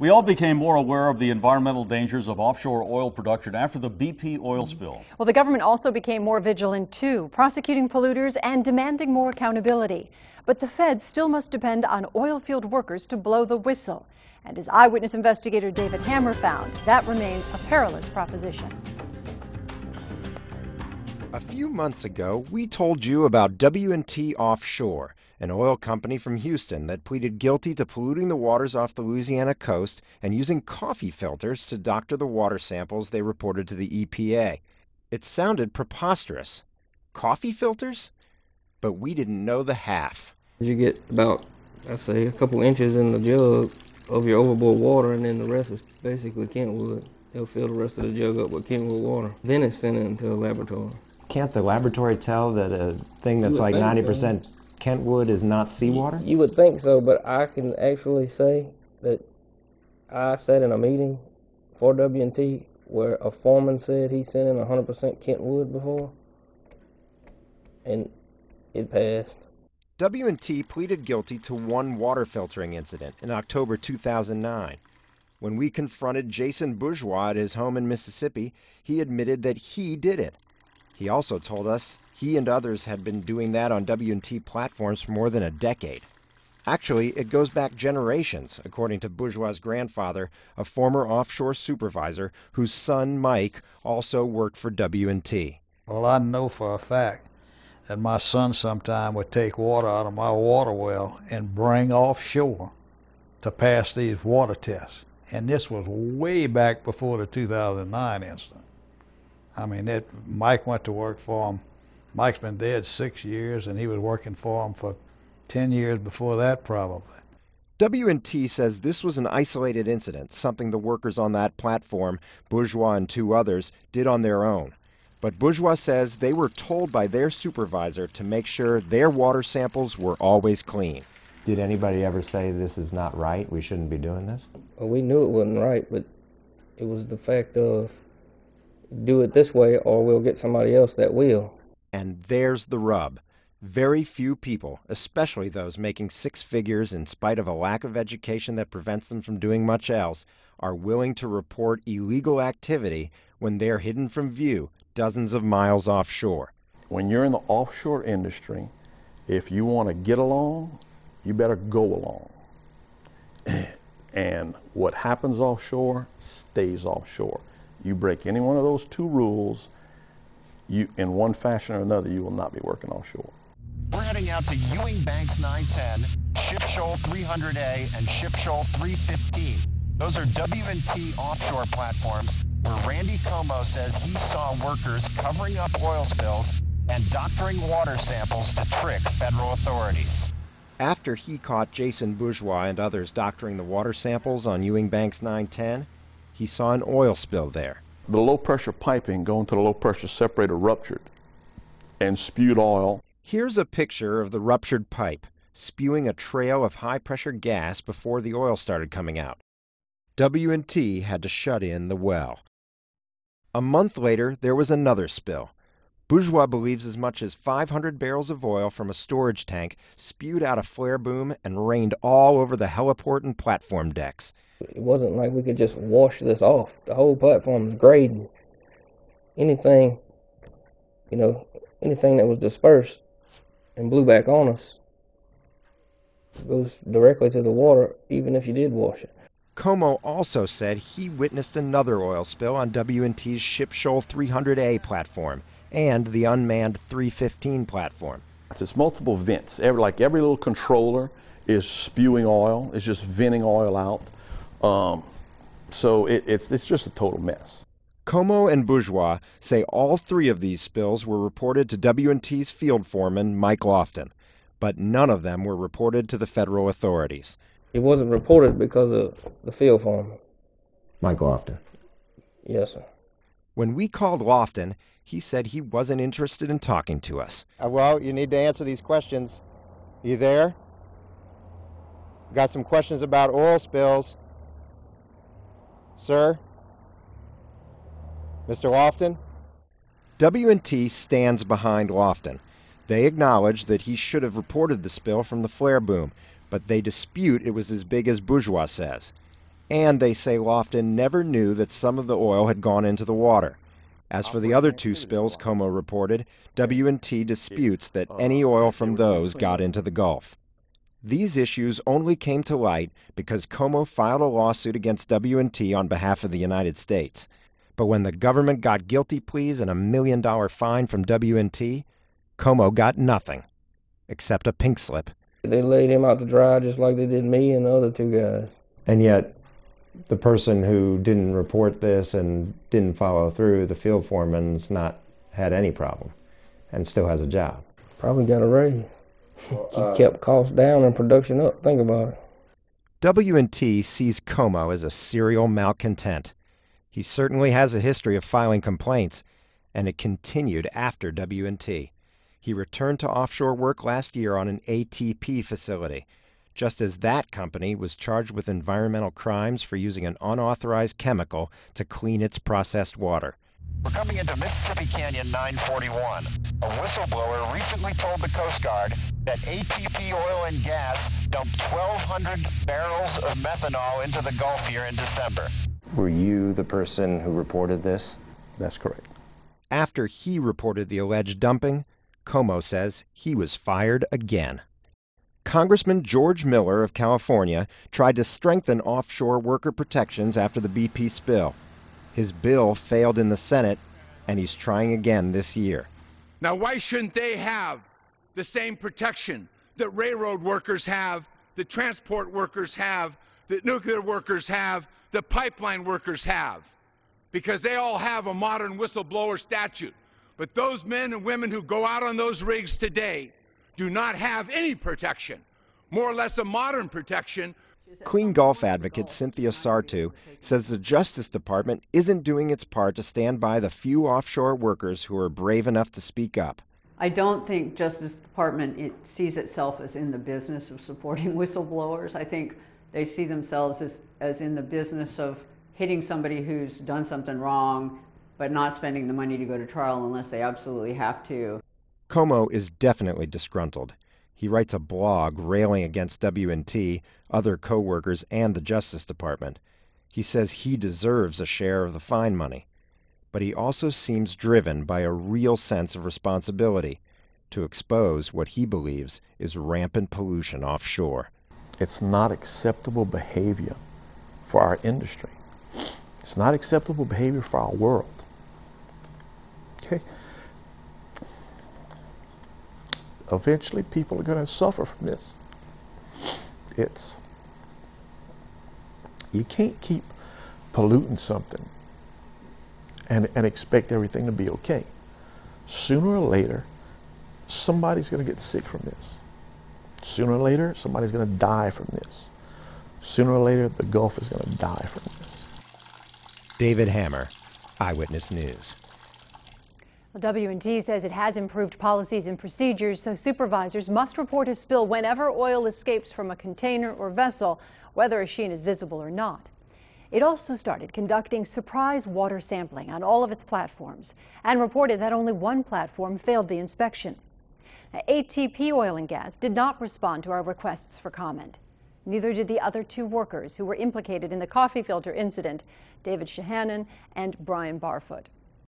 We all became more aware of the environmental dangers of offshore oil production after the BP oil spill. Well, the government also became more vigilant too, prosecuting polluters and demanding more accountability. But the feds still must depend on oil field workers to blow the whistle. And as eyewitness investigator David Hammer found, that remains a perilous proposition. A few months ago, we told you about W&T Offshore, an oil company from Houston that pleaded guilty to polluting the waters off the Louisiana coast and using coffee filters to doctor the water samples they reported to the EPA. It sounded preposterous. Coffee filters? But we didn't know the half. You get about, I'd say, a couple inches in the jug of your overboard water, and then the rest is basically Kentwood. They'll fill the rest of the jug up with Kentwood water. Then it's sent into a laboratory. Can't the laboratory tell that a thing that's like 90% Kentwood is not seawater? You would think so, but I can actually say that I sat in a meeting for W&T where a foreman said he sent in 100% Kentwood before, and it passed. W&T pleaded guilty to one water filtering incident in October 2009. When we confronted Jason Bourgeois at his home in Mississippi, he admitted that he did it. He also told us he and others had been doing that on W&T platforms for more than a decade. Actually, it goes back generations, according to Bourgeois' grandfather, a former offshore supervisor whose son, Mike, also worked for W&T. Well, I know for a fact that my son sometime would take water out of my water well and bring offshore to pass these water tests. And this was way back before the 2009 incident. I mean, Mike went to work for him. Mike's been dead 6 years, and he was working for him for 10 years before that, probably. W&T says this was an isolated incident, something the workers on that platform, Bourgeois and two others, did on their own. But Bourgeois says they were told by their supervisor to make sure their water samples were always clean. Did anybody ever say this is not right, we shouldn't be doing this? Well, we knew it wasn't right, but it was the fact of do it this way or we'll get somebody else that will. And there's the rub. Very few people, especially those making six figures in spite of a lack of education that prevents them from doing much else, are willing to report illegal activity when they're hidden from view dozens of miles offshore. When you're in the offshore industry, if you want to get along, you better go along. And what happens offshore stays offshore. You break any one of those two rules, in one fashion or another, you will not be working offshore. We're heading out to Ewing Banks 910, Ship Shoal 300A, and Ship Shoal 315. Those are W&T offshore platforms where Randy Como says he saw workers covering up oil spills and doctoring water samples to trick federal authorities. After he caught Jason Bourgeois and others doctoring the water samples on Ewing Banks 910, he saw an oil spill there. The low-pressure piping going to the low-pressure separator ruptured and spewed oil. Here's a picture of the ruptured pipe, spewing a trail of high-pressure gas before the oil started coming out. W&T had to shut in the well. A month later, there was another spill. Bourgeois believes as much as 500 barrels of oil from a storage tank spewed out a flare boom and rained all over the heliport and platform decks. It wasn't like we could just wash this off. The whole platform was grading. Anything that was dispersed and blew back on us goes directly to the water, even if you did wash it. Como also said he witnessed another oil spill on W&T's Ship Shoal 300A platform and the unmanned 315 platform. It's multiple vents. Every little controller is spewing oil, is just venting oil out. So it's just a total mess. Como and Bourgeois say all three of these spills were reported to W&T's field foreman, Mike Lofton, but none of them were reported to the federal authorities. It wasn't reported because of the field foreman. Mike Lofton? Yes, sir. When we called Lofton, he said he wasn't interested in talking to us. Well, you need to answer these questions. You there? Got some questions about oil spills. Sir? Mr. Lofton? W&T stands behind Lofton. They acknowledge that he should have reported the spill from the flare boom, but they dispute it was as big as Bourgeois says. And they say Lofton never knew that some of the oil had gone into the water. As for the other two spills Como reported, W&T disputes that any oil from those got into the Gulf. These issues only came to light because Como filed a lawsuit against W&T on behalf of the United States. But when the government got guilty pleas and a $1 million fine from W&T, Como got nothing, except a pink slip. They laid him out to dry just like they did me and the other two guys. And yet, the person who didn't report this and didn't follow through, the field foreman's not had any problem and still has a job. Probably got a raise. He kept costs down and production up. Think about it. W&T sees Como as a serial malcontent. He certainly has a history of filing complaints, and it continued after W&T. He returned to offshore work last year on an ATP facility, just as that company was charged with environmental crimes for using an unauthorized chemical to clean its processed water. We're coming into Mississippi Canyon 941. A whistleblower recently told the Coast Guard that ATP Oil and Gas dumped 1,200 barrels of methanol into the Gulf here in December. Were you the person who reported this? That's correct. After he reported the alleged dumping, Como says he was fired again. Congressman George Miller of California tried to strengthen offshore worker protections after the BP spill. His bill failed in the Senate, and he's trying again this year. Now, why shouldn't they have the same protection that railroad workers have, that transport workers have, that nuclear workers have, that pipeline workers have? Because they all have a modern whistleblower statute. But those men and women who go out on those rigs today do not have any protection, more or less a modern protection. Clean Gulf advocate Cynthia Sartu says the Justice Department isn't doing its part to stand by the few offshore workers who are brave enough to speak up. I don't think Justice Department sees itself as in the business of supporting whistleblowers. I think they see themselves as in the business of hitting somebody who's done something wrong, but not spending the money to go to trial unless they absolutely have to. Como is definitely disgruntled. He writes a blog railing against W&T, other co-workers, and the Justice Department. He says he deserves a share of the fine money. But he also seems driven by a real sense of responsibility to expose what he believes is rampant pollution offshore. It's not acceptable behavior for our industry. It's not acceptable behavior for our world. Okay? Eventually, people are going to suffer from this. You can't keep polluting something and expect everything to be okay. Sooner or later, somebody's going to get sick from this. Sooner or later, somebody's going to die from this. Sooner or later, the Gulf is going to die from this. David Hammer, Eyewitness News. Well, W&T says it has improved policies and procedures, so supervisors must report a spill whenever oil escapes from a container or vessel, whether a sheen is visible or not. It also started conducting surprise water sampling on all of its platforms and reported that only one platform failed the inspection. Now, ATP Oil and Gas did not respond to our requests for comment. Neither did the other two workers who were implicated in the coffee filter incident, David Shahanan and Brian Barefoot.